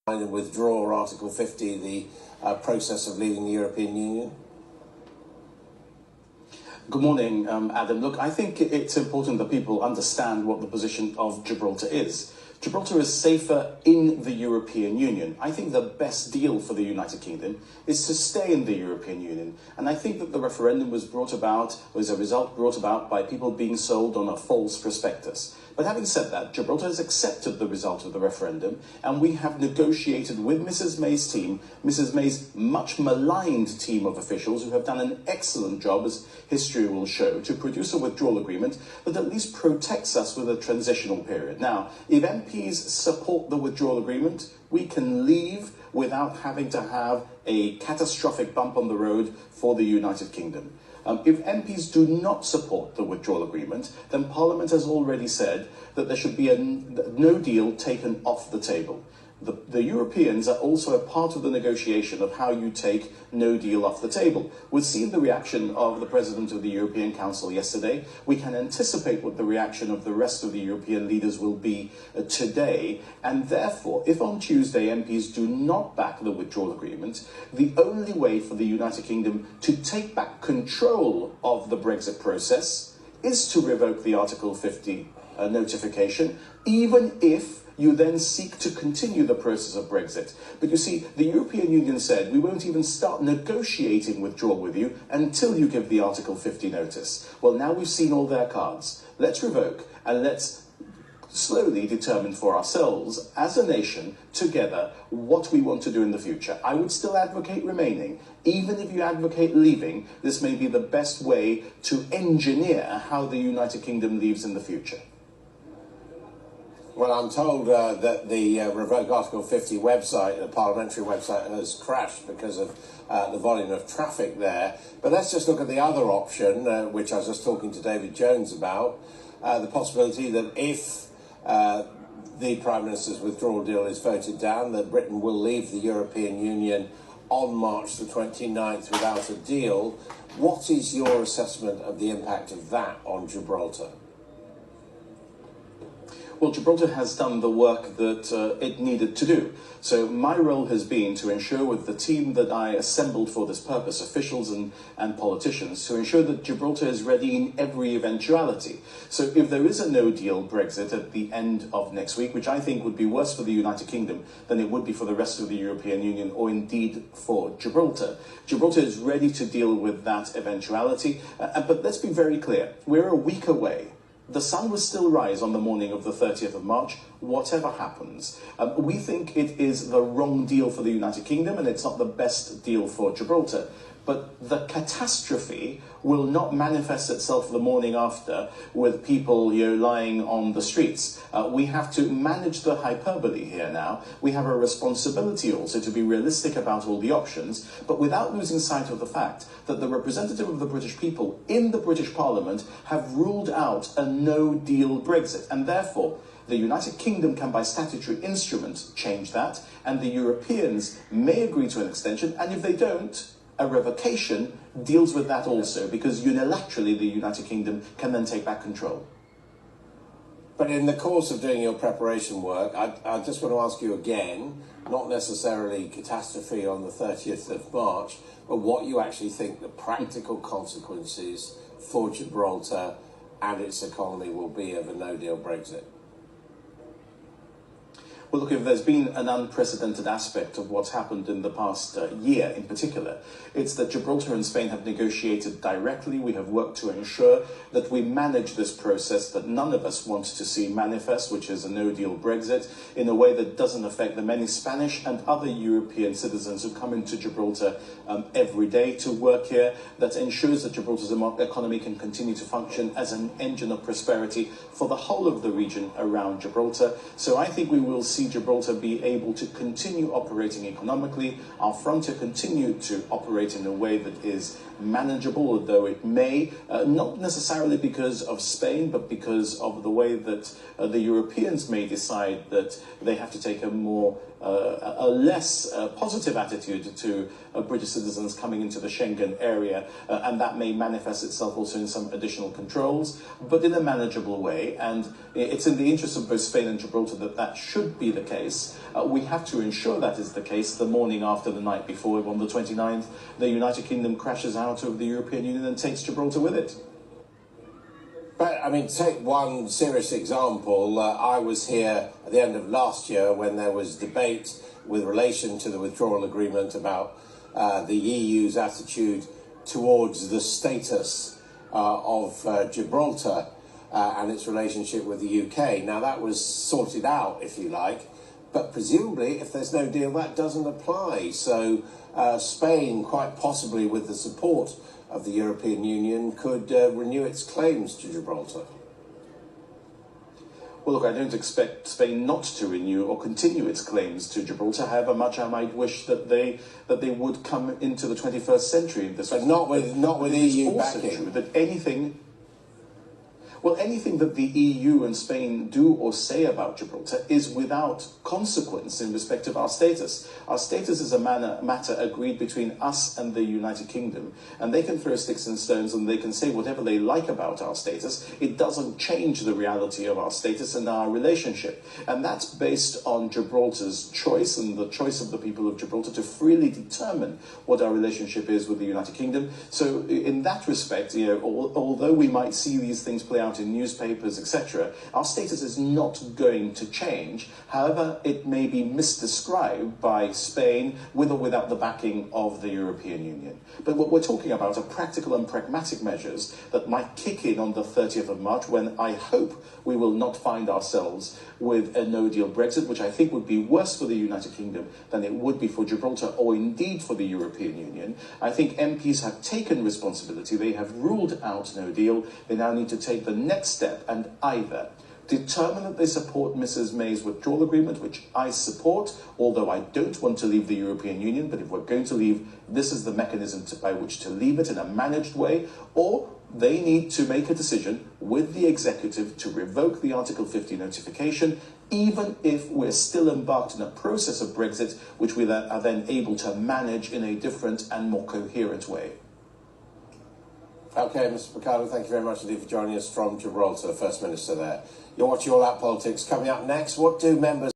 and withdraw Article 50, the process of leaving the European Union? Good morning, Adam. Look, I think it's important that people understand what the position of Gibraltar is. Gibraltar is safer in the European Union. I think the best deal for the United Kingdom is to stay in the European Union. And I think that the referendum was a result brought about by people being sold on a false prospectus. But having said that, Gibraltar has accepted the result of the referendum, and we have negotiated with Mrs May's team, Mrs May's much maligned team of officials who have done an excellent job, as history will show, to produce a withdrawal agreement that at least protects us with a transitional period. Now, if MPs support the withdrawal agreement, we can leave without having to have a catastrophic bump on the road for the United Kingdom. If MPs do not support the withdrawal agreement, then Parliament has already said that there should be a no deal taken off the table. The Europeans are also a part of the negotiation of how you take no deal off the table. We've seen the reaction of the President of the European Council yesterday. We can anticipate what the reaction of the rest of the European leaders will be today. And therefore, if on Tuesday MPs do not back the withdrawal agreement, the only way for the United Kingdom to take back control of the Brexit process is to revoke the Article 50 notification, even if you then seek to continue the process of Brexit. But you see, the European Union said, we won't even start negotiating withdrawal with you until you give the Article 50 notice. Well, now we've seen all their cards. Let's revoke and let's slowly determine for ourselves, as a nation, together, what we want to do in the future. I would still advocate remaining. Even if you advocate leaving, this may be the best way to engineer how the United Kingdom leaves in the future. Well, I'm told that the Revoke Article 50 website, the parliamentary website, has crashed because of the volume of traffic there. But let's just look at the other option, which I was just talking to David Jones about, the possibility that if the Prime Minister's withdrawal deal is voted down, that Britain will leave the European Union on March the 29th without a deal. What is your assessment of the impact of that on Gibraltar? Well, Gibraltar has done the work that it needed to do. So my role has been to ensure with the team that I assembled for this purpose, officials and politicians, to ensure that Gibraltar is ready in every eventuality. So if there is a no-deal Brexit at the end of next week, which I think would be worse for the United Kingdom than it would be for the rest of the European Union, or indeed for Gibraltar, Gibraltar is ready to deal with that eventuality. But let's be very clear, we're a week away. The sun will still rise on the morning of the 30th of March, whatever happens. We think it is the wrong deal for the United Kingdom, and it's not the best deal for Gibraltar. But the catastrophe will not manifest itself the morning after with people lying on the streets. We have to manage the hyperbole here now. We have a responsibility also to be realistic about all the options, but without losing sight of the fact that the representative of the British people in the British Parliament have ruled out a no-deal Brexit, and therefore the United Kingdom can by statutory instrument change that, and the Europeans may agree to an extension, and if they don't, a revocation deals with that also, because unilaterally the United Kingdom can then take back control. But in the course of doing your preparation work, I just want to ask you again, not necessarily catastrophe on the 30th of March, but what you actually think the practical consequences for Gibraltar and its economy will be of a no-deal Brexit. Well, look, if there's been an unprecedented aspect of what's happened in the past year in particular, it's that Gibraltar and Spain have negotiated directly. We have worked to ensure that we manage this process that none of us want to see manifest, which is a no-deal Brexit, in a way that doesn't affect the many Spanish and other European citizens who come into Gibraltar every day to work here, that ensures that Gibraltar's economy can continue to function as an engine of prosperity for the whole of the region around Gibraltar. So I think we will see Gibraltar be able to continue operating economically, our frontier continue to operate in a way that is manageable, although it may, not necessarily because of Spain, but because of the way that the Europeans may decide that they have to take a less positive attitude to British citizens coming into the Schengen area, and that may manifest itself also in some additional controls, but in a manageable way. And it's in the interest of both Spain and Gibraltar that that should be the case. We have to ensure that is the case the morning after the night before, on the 29th, the United Kingdom crashes out of the European Union and takes Gibraltar with it. But, I mean, take one serious example. I was here at the end of last year when there was debate with relation to the withdrawal agreement about the EU's attitude towards the status of Gibraltar and its relationship with the UK. Now, that was sorted out, if you like, but presumably, if there's no deal, that doesn't apply. So Spain, quite possibly with the support of the European Union, could renew its claims to Gibraltar. Well, look, I don't expect Spain not to renew or continue its claims to Gibraltar, however much I might wish that they would come into the 21st century. But not with EU backing. That anything that the EU and Spain do or say about Gibraltar is without consequence in respect of our status. Our status is a matter agreed between us and the United Kingdom, and they can throw sticks and stones and they can say whatever they like about our status. It doesn't change the reality of our status and our relationship. And that's based on Gibraltar's choice and the choice of the people of Gibraltar to freely determine what our relationship is with the United Kingdom. So in that respect, although we might see these things play out in newspapers, etc., our status is not going to change. However, it may be misdescribed by Spain with or without the backing of the European Union. But what we're talking about are practical and pragmatic measures that might kick in on the 30th of March, when I hope we will not find ourselves with a no-deal Brexit, which I think would be worse for the United Kingdom than it would be for Gibraltar or indeed for the European Union. I think MPs have taken responsibility. They have ruled out no deal. They now need to take the next step and either determine that they support Mrs May's withdrawal agreement, which I support, although I don't want to leave the European Union, but if we're going to leave, this is the mechanism by which to leave it in a managed way, or they need to make a decision with the executive to revoke the Article 50 notification, even if we're still embarked in a process of Brexit, which we are then able to manage in a different and more coherent way. Okay, Mr Picardo, thank you very much indeed for joining us from Gibraltar, the First Minister there. You're watching All Out Politics. Coming up next, what do members